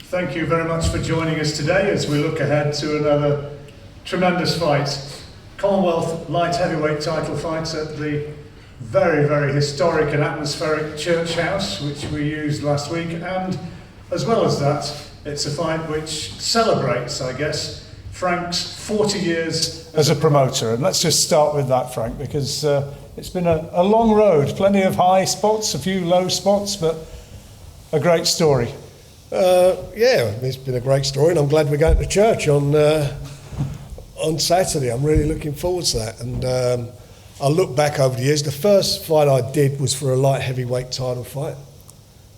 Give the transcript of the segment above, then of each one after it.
Thank you very much for joining us today as we look ahead to another tremendous fight. Commonwealth light heavyweight title fight at the very, very historic and atmospheric Church House, which we used last week. And as well as that, it's a fight which celebrates, I guess, Frank's 40 years as a promoter. And let's just start with that, Frank, because it's been a long road, plenty of high spots, a few low spots, but a great story. It's been a great story, and I'm glad we're going to church on Saturday. I'm really looking forward to that. And I look back over the years. The first fight I did was for a light heavyweight title fight.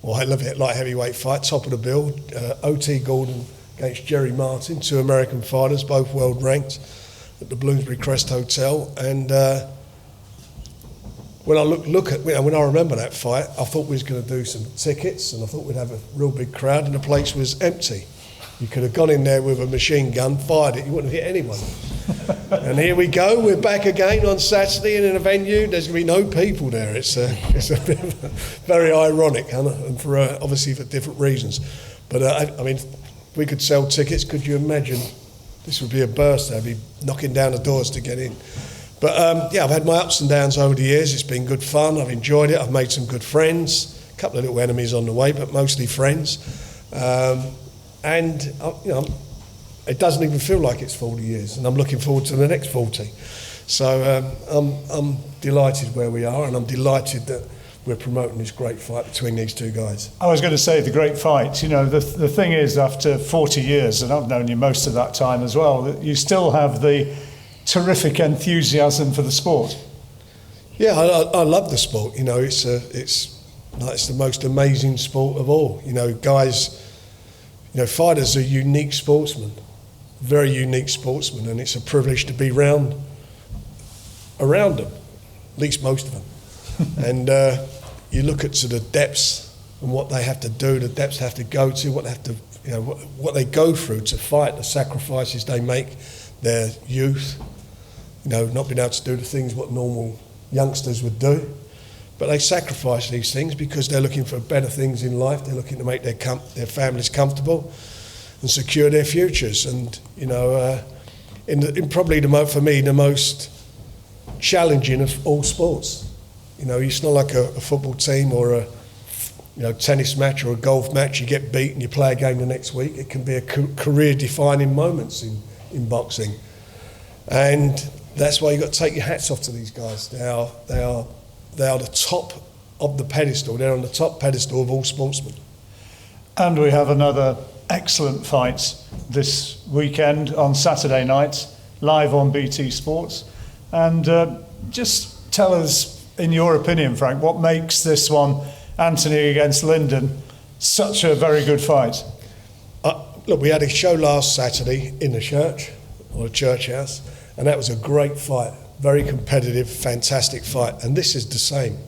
Well, I love it, light heavyweight fight, top of the bill. O.T. Gordon against Jerry Martin, two American fighters, both world ranked, at the Bloomsbury Crest Hotel. And when I when I remember that fight, I thought we was going to do some tickets, and I thought we'd have a real big crowd, and the place was empty. You could have gone in there with a machine gun, fired it, you wouldn't have hit anyone. And here we go, we're back again on Saturday in a venue. There's going to be no people there. It's a bit very ironic, and for obviously for different reasons. But I mean, we could sell tickets. Could you imagine? This would be a burst. They'd be knocking down the doors to get in. But I've had my ups and downs over the years. It's been good fun. I've enjoyed it. I've made some good friends. A couple of little enemies on the way, but mostly friends. It doesn't even feel like it's 40 years, and I'm looking forward to the next 40. So I'm delighted where we are, and I'm delighted that we're promoting this great fight between these two guys. I was going to say the great fight. You know, the thing is, after 40 years, and I've known you most of that time as well, that you still have the terrific enthusiasm for the sport. Yeah, I love the sport. You know, it's the most amazing sport of all. You know, guys. You know, fighters are unique sportsmen, very unique sportsmen, and it's a privilege to be around them, at least most of them. And you look at to the depths and what they have to do, the depths they have to go to, what they go through to fight, the sacrifices they make, their youth, you know, not being able to do the things what normal youngsters would do. But they sacrifice these things because they're looking for better things in life. They're looking to make their families comfortable and secure their futures. And you know, in probably for me the most challenging of all sports. You know, it's not like a football team or a tennis match or a golf match. You get beat and you play a game the next week. It can be a career-defining moments in boxing, and that's why you've got to take your hats off to these guys. They are the top of the pedestal. They're on the top pedestal of all sportsmen. And we have another excellent fight this weekend on Saturday night, live on BT Sports. And just tell us, in your opinion, Frank, what makes this one, Anthony against Lyndon, such a very good fight? Look, we had a show last Saturday in the church, or the Church House, and that was a great fight. Very competitive, fantastic fight, and this is the same.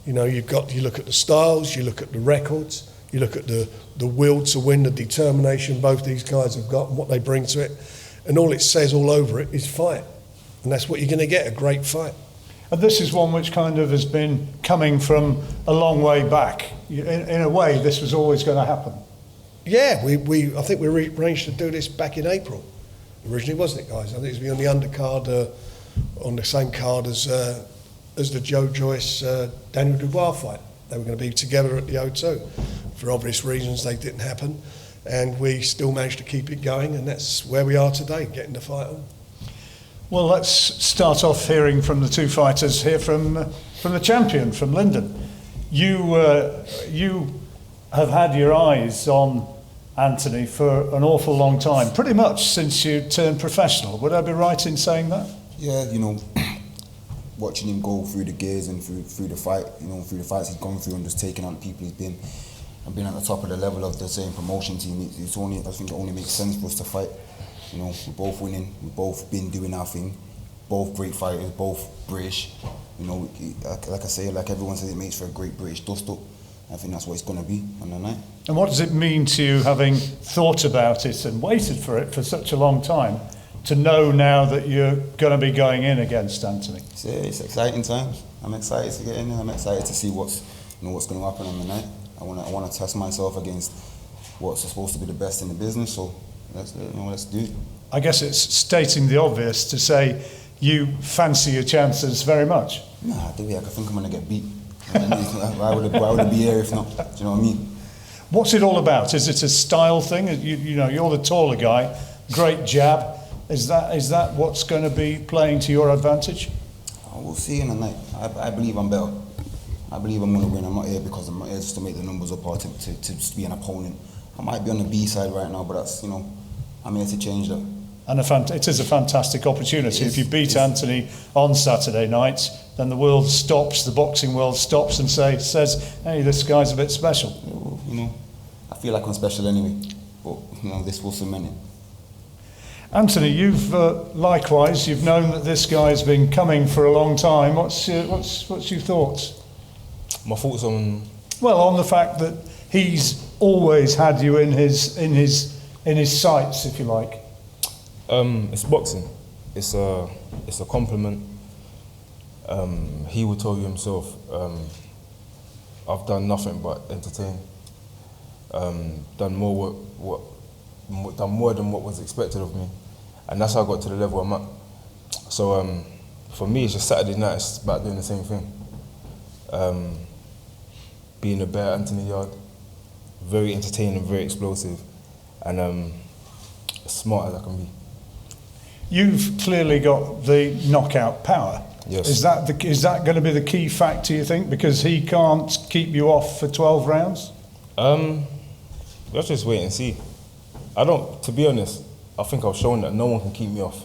You know, you look at the styles, you look at the records, you look at the will to win, the determination both these guys have got and what they bring to it, and all it says all over it is fight, and that's what you're going to get, a great fight. And this is one which kind of has been coming from a long way back. In a way, this was always going to happen. Yeah, I think we arranged to do this back in April, originally, wasn't it, guys? I think it was on the undercard. On the same card as the Joe Joyce Daniel Dubois fight. They were going to be together at the O2. For obvious reasons, they didn't happen, and we still managed to keep it going, and that's where we are today, getting the fight on. Well, let's start off hearing from the two fighters here from the champion, from Lyndon. You have had your eyes on Anthony for an awful long time, pretty much since you turned professional. Would I be right in saying that? Yeah, you know, watching him go through the gears and through the fight, you know, through the fights he's gone through and just taking on the people he's been, and being at the top of the level of the same promotion team. I think it only makes sense for us to fight. You know, we're both winning, we've both been doing our thing, both great fighters, both British. You know, like I say, like everyone says, it makes for a great British dust-up. I think that's what it's going to be on the night. And what does it mean to you, having thought about it and waited for it for such a long time, to know now that you're going to be going in against Anthony? It's exciting times. I'm excited to get in, and I'm excited to see what's going to happen on the night. I want to test myself against what's supposed to be the best in the business. So let's do it. I guess it's stating the obvious to say you fancy your chances very much. Nah, I think I'm gonna get beat. Why would I be here if not? Do you know what I mean? What's it all about? Is it a style thing? You know, you're the taller guy, great jab. Is that what's going to be playing to your advantage? We'll see in the night. I believe I'm better. I believe I'm going to win. I'm not here because I'm not here just to make the numbers up or to just be an opponent. I might be on the B side right now, but that's, you know, I'm here to change that. And it is a fantastic opportunity. If you beat Anthony on Saturday night, then the world stops, the boxing world stops and says, hey, this guy's a bit special. Well, you know, I feel like I'm special anyway, but you know, this will cement it. Anthony, you've likewise, you've known that this guy's been coming for a long time. What's your thoughts? My thoughts on? Well, on the fact that he's always had you in his sights, if you like. It's boxing. It's a compliment. He will tell you himself. I've done nothing but entertain. Done more than what was expected of me, and that's how I got to the level I'm at. So for me, it's just Saturday night. It's about doing the same thing. Being a better Anthony Yarde, very entertaining, very explosive, and as smart as I can be. You've clearly got the knockout power. Yes. Is that going to be the key factor, you think? Because he can't keep you off for 12 rounds? Let's just wait and see. To be honest, I think I've shown that no one can keep me off.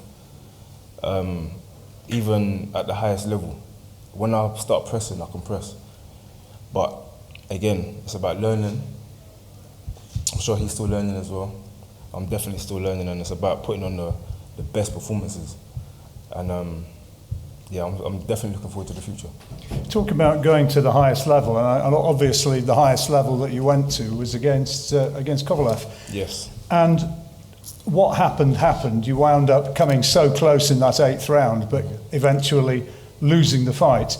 Even at the highest level. When I start pressing, I can press. But again, it's about learning. I'm sure he's still learning as well. I'm definitely still learning, and it's about putting on the best performances. And I'm definitely looking forward to the future. Talk about going to the highest level, and obviously the highest level that you went to was against Commonwealth. Yes. And what happened. You wound up coming so close in that 8th round, but eventually losing the fight.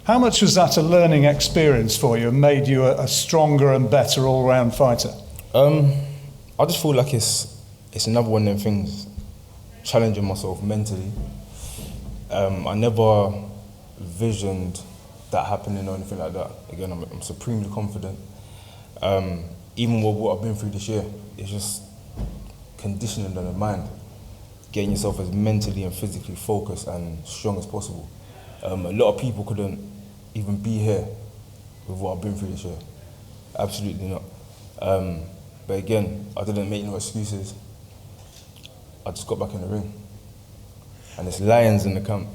How much was that a learning experience for you and made you a stronger and better all-round fighter? I just feel like it's another one of them things, challenging myself mentally. I never visioned that happening or anything like that. Again, I'm supremely confident. Even with what I've been through this year, it's just conditioning on the mind, getting yourself as mentally and physically focused and strong as possible. A lot of people couldn't even be here with what I've been through this year. Absolutely not. But again, I didn't make no excuses. I just got back in the ring. And it's lions in the camp.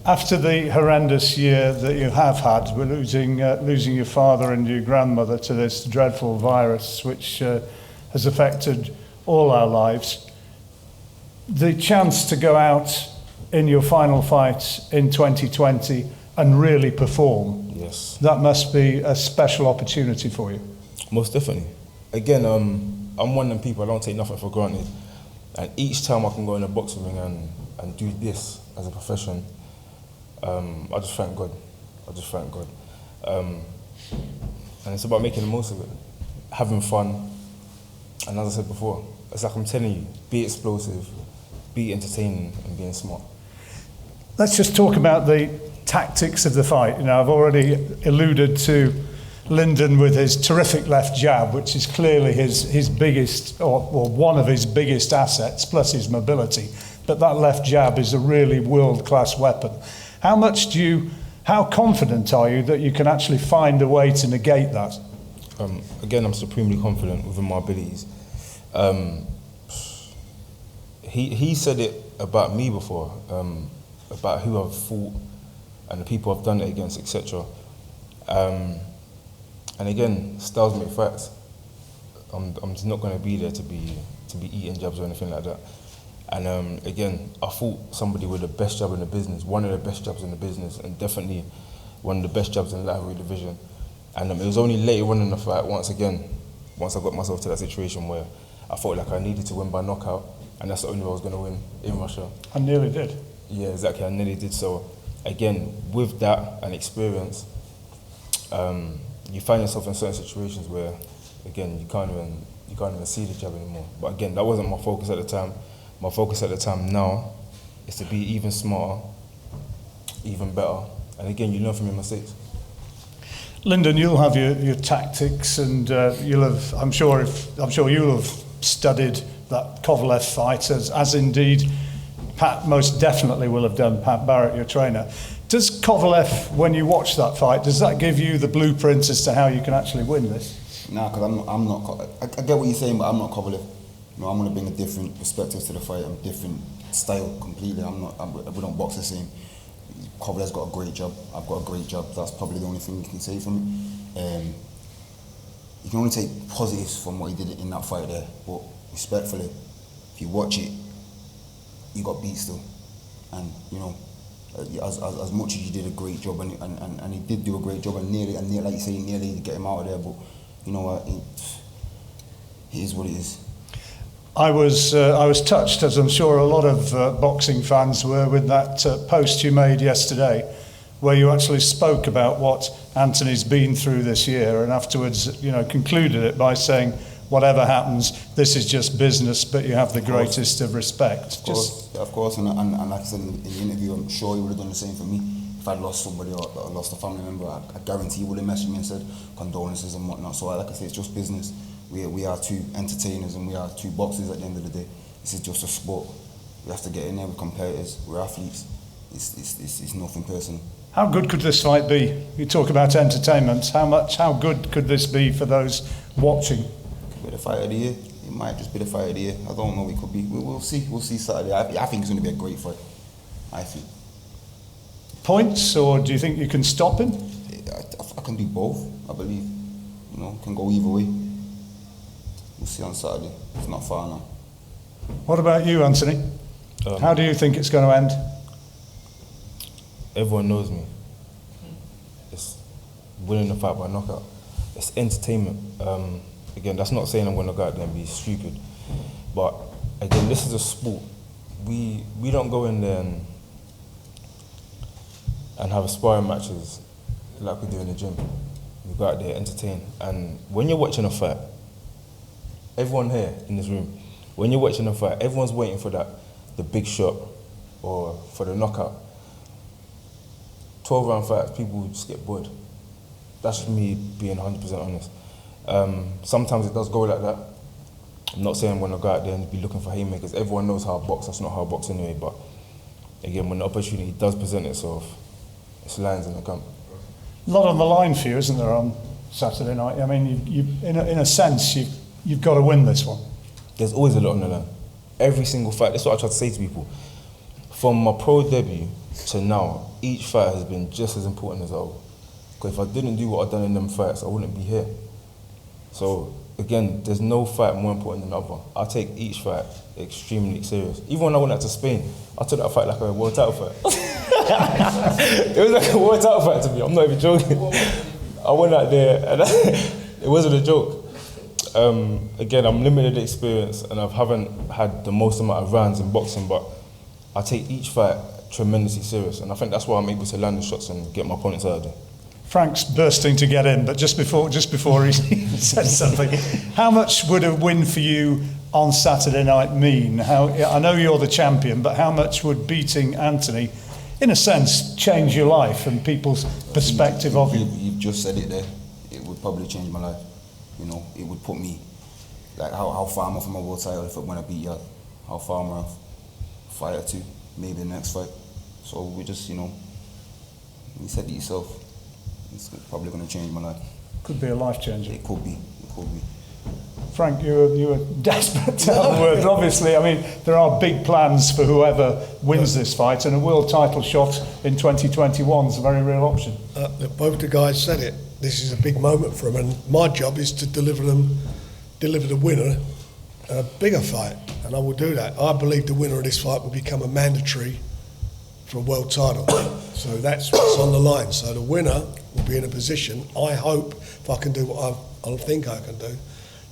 After the horrendous year that you have had, we're losing your father and your grandmother to this dreadful virus, which has affected all our lives. The chance to go out in your final fight in 2020 and really perform, Yes. that must be a special opportunity for you. Most definitely. Again, I'm one of them people, I don't take nothing for granted. And each time I can go in a boxing ring and do this as a profession, I just thank God. And it's about making the most of it, having fun. And as I said before, it's like I'm telling you, be explosive, be entertaining, and being smart. Let's just talk about the tactics of the fight. You know, I've already alluded to Lyndon with his terrific left jab, which is clearly his biggest, or one of his biggest assets, plus his mobility. But that left jab is a really world-class weapon. How confident are you that you can actually find a way to negate that? Again, I'm supremely confident within my abilities. He said it about me before, about who I've fought and the people I've done it against, etc. And again, styles make fights. I'm just not going to be there to be eating jabs or anything like that. And again, I fought somebody with the best jab in the business, one of the best jabs in the business, and definitely one of the best jabs in the lightweight division. And it was only later on in the fight, once I got myself to that situation where I felt like I needed to win by knockout, and that's the only way I was going to win in Russia. I nearly did. Yeah, exactly, I nearly did. So again, with that and experience, you find yourself in certain situations where again, you can't even see the jab anymore. But again, that wasn't my focus at the time. My focus at the time now is to be even smarter, even better. And again, you learn from your mistakes. Lyndon, you'll have your tactics, and you'll have. I'm sure you'll have studied that Kovalev fight, as indeed Pat most definitely will have done. Pat Barrett, your trainer. Does Kovalev, when you watch that fight, does that give you the blueprint as to how you can actually win this? Nah, because I'm not. I get what you're saying, but I'm not Kovalev. You know, I'm gonna bring a different perspective to the fight. I'm different style completely. We don't box the same. Kovalev's got a great job. I've got a great job. That's probably the only thing you can say for me. You can only take positives from what he did in that fight there. But respectfully, if you watch it, you got beat still. And you know, as much as you did a great job, and he did do a great job, and nearly, like you say, nearly to get him out of there. But you know what, it is what it is. I was touched, as I'm sure a lot of boxing fans were, with that post you made yesterday, where you actually spoke about what Anthony's been through this year, and afterwards, you know, concluded it by saying, whatever happens, this is just business, but you have the greatest of respect. Of course, and like I said in the interview, I'm sure he would have done the same for me. If I'd lost somebody or lost a family member, I guarantee he would have messaged me and said condolences and whatnot. So like I say, it's just business. We are two entertainers and we are two boxers at the end of the day. This is just a sport. We have to get in there, we're competitors, we're athletes. It's nothing personal. How good could this fight be? You talk about entertainment. How good could this be for those watching? Could be the fight of the year. It might just be the fight of the year. I don't know, it could be. We'll see. We'll see Saturday. I think it's going to be a great fight. I think. Points, or do you think you can stop him? I can do both, I believe. You know, can go either way. We'll see on Saturday. It's not far now. What about you, Anthony? How do you think it's going to end? Everyone knows me. It's winning the fight by knockout. It's entertainment. Again, that's not saying I'm going to go out there and be stupid. But again, this is a sport. We don't go in there and have sparring matches like we do in the gym. We go out there, entertain. And when you're watching a fight, everyone here in this room, when you're watching a fight, everyone's waiting for the big shot or for the knockout. 12-round fights, people just get bored. That's just me being 100% honest. Sometimes it does go like that. I'm not saying I'm going to go out there and be looking for haymakers. Everyone knows how I box. That's not how I box anyway. But again, when the opportunity does present itself, it's lions in the camp. A lot on the line for you, isn't there, on Saturday night? I mean, you in a sense, you've got to win this one. There's always a lot on the line. Every single fight. That's what I try to say to people. From my pro debut to now, each fight has been just as important as the other. Because if I didn't do what I've done in them fights, I wouldn't be here. So again, there's no fight more important than the other. I take each fight extremely serious. Even when I went out to Spain, I took that fight like a world title fight. It was like a world title fight to me. I'm not even joking. I went out there and it wasn't a joke. Again, I'm limited experience and I haven't had the most amount of rounds in boxing, but I take each fight tremendously serious, and I think that's why I'm able to land the shots and get my opponents out of there. Frank's bursting to get in, but just before he said something, how much would a win for you on Saturday night mean? I know you're the champion, but how much would beating Anthony, in a sense, change your life and people's perspective of you? You've just said it there. It would probably change my life. You know, it would put me, like, how far am I from my world title when I beat Yarde? How far am I off? Fight or two, maybe the next fight. So we just, you know, you said it yourself. It's probably going to change my life. Could be a life changer. It could be. It could be. Frank, you were desperate to have a word. Obviously, I mean, there are big plans for whoever wins this fight, and a world title shot in 2021 is a very real option. Both the guys said it. This is a big moment for them, and my job is to deliver the winner a bigger fight, and I will do that. I believe the winner of this fight will become a mandatory for a world title. So that's what's on the line. So the winner will be in a position, I hope, if I can do what I think I can do,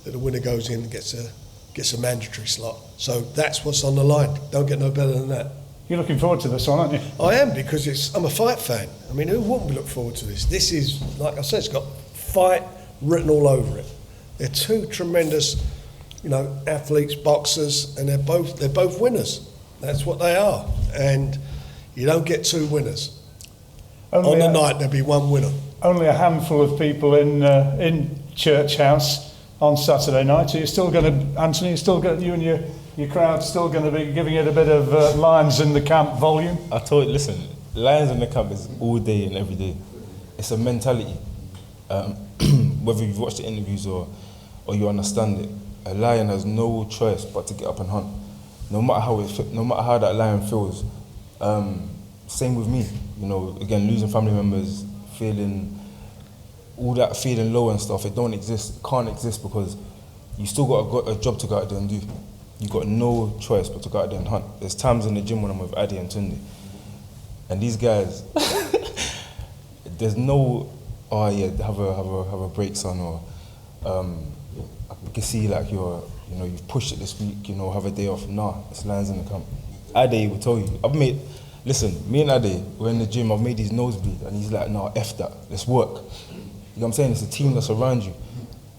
that the winner goes in and gets a mandatory slot. So that's what's on the line. Don't get no better than that. You're looking forward to this one, aren't you? I am, because I'm a fight fan. I mean, who wouldn't look forward to this? This is, like I said, it's got fight written all over it. They're two tremendous, athletes, boxers, and they're both winners. That's what they are, and you don't get two winners. On the night there'll be one winner. Only a handful of people in Church House on Saturday night. Are you still going to, Anthony? You and your crowd still going to be giving it a bit of Lions in the Camp volume? I told you, listen, Lions in the Camp is all day and every day. It's a mentality. Whether you've watched the interviews or you understand it, a lion has no choice but to get up and hunt. No matter how that lion feels. Same with me. Again, losing family members, feeling low and stuff. It don't exist. It can't exist because you still got a job to go out there and do. You got no choice but to go out there and hunt. There's times in the gym when I'm with Adi and Tunde, and these guys, there's no, oh yeah, have a break, son, or I can see like you've pushed it this week, have a day off. Nah, it's Lions in the Camp. Ade will tell you. Me and Ade, we're in the gym, I've made his nose bleed, and he's like, nah, F that, let's work. You know what I'm saying? It's a team that's around you.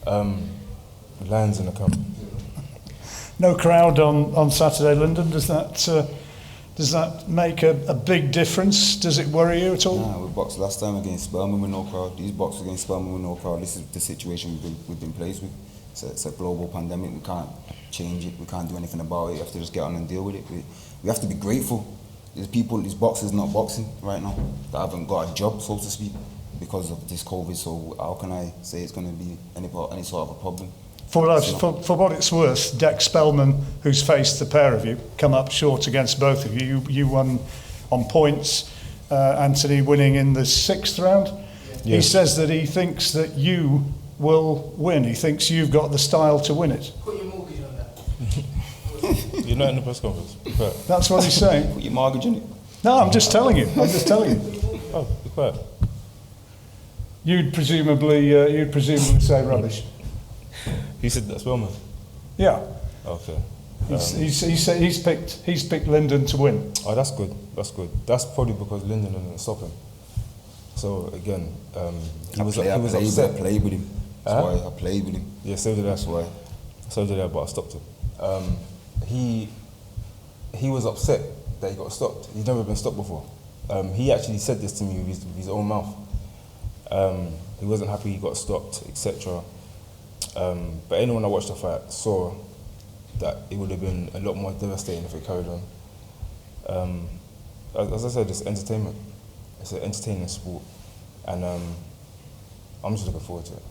Lions in the Camp. No crowd on Saturday, Lyndon. Does that make a big difference? Does it worry you at all? Nah, we boxed last time against Spelman with no crowd. These boxes against Spelman with no crowd. This is the situation we've been placed with. It's a global pandemic. We can't change it. We can't do anything about it. You have to just get on and deal with it. We have to be grateful. There's people, these boxers not boxing right now that haven't got a job, so to speak, because of this COVID. So how can I say it's going to be any sort of a problem? For what it's worth, Dex Spellman, who's faced the pair of you, come up short against both of you. You won on points, Anthony winning in the 6th round. Yes. He says that he thinks that you will win. He thinks you've got the style to win it. Put your mortgage on that. You're not in the press conference. That's what he's saying. Put your mortgage in it. No, I'm just telling you. Oh, be quiet. You'd presumably say rubbish. He said that's Spelman. Yeah. Okay. He's picked Lyndon to win. Oh, that's good. That's probably because Lyndon didn't stop him. So again, he was upset. I played with him. That's why I played with him. Yeah, so did I. That's why. So did I, but I stopped him. He was upset that he got stopped. He'd never been stopped before. He actually said this to me with his own mouth. He wasn't happy he got stopped, etc. But anyone that watched the fight saw that it would have been a lot more devastating if it carried on. As I said, it's entertainment. It's an entertaining sport, and I'm just looking forward to it.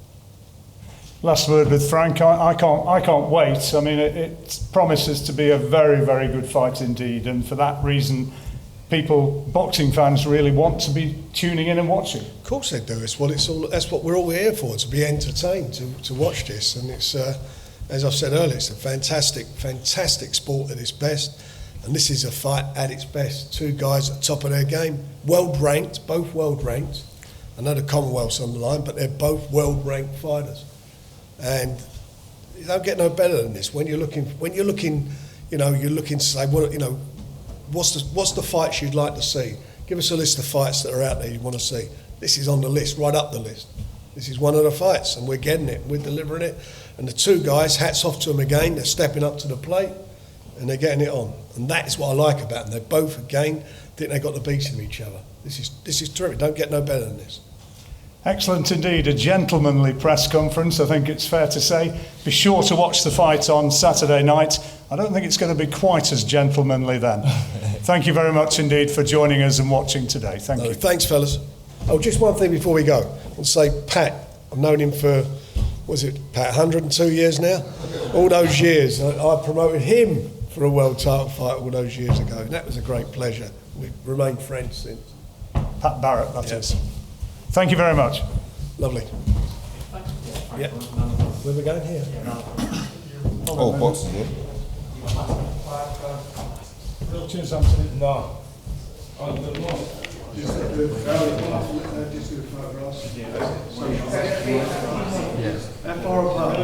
Last word with Frank. I can't wait. I mean, it promises to be a very, very good fight indeed, and for that reason, boxing fans really want to be tuning in and watching. Of course they do. That's what we're all here for, to be entertained, to watch this. And it's, as I've said earlier, it's a fantastic sport at its best. And this is a fight at its best. Two guys at the top of their game, both world ranked. I know the Commonwealth's on the line, but they're both world ranked fighters. And you don't get no better than this. When you're looking, you're looking to say, what's the fights you'd like to see? Give us a list of fights that are out there you want to see. This is on the list, right up the list. This is one of the fights, and we're getting it, we're delivering it. And the two guys, hats off to them again, they're stepping up to the plate, and they're getting it on. And that is what I like about them. They both, again, think they got the beats of each other. This is terrific. Don't get no better than this. Excellent indeed. A gentlemanly press conference, I think it's fair to say. Be sure to watch the fight on Saturday night. I don't think it's going to be quite as gentlemanly then. Thank you very much indeed for joining us and watching today. Thank you. Thanks, fellas. Oh, just one thing before we go. I want to say, Pat, I've known him for, Pat, 102 years now? All those years. I promoted him for a world title fight all those years ago. And that was a great pleasure. We've remained friends since. Pat Barrett, that is. Thank you very much. Lovely. Yeah. Where are we going here? Oh, boxing, yeah. Cheers, Anthony. No. How far apart?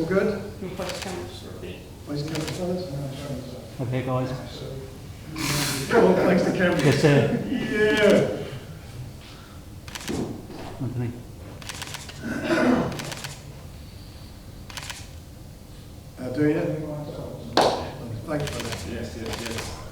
All good? Face cameras for a bit. Face the camera, fellas? Okay, guys. Come on, face the camera. Yes, sir. Yeah. Anthony. Do you? Thanks for that. Yes.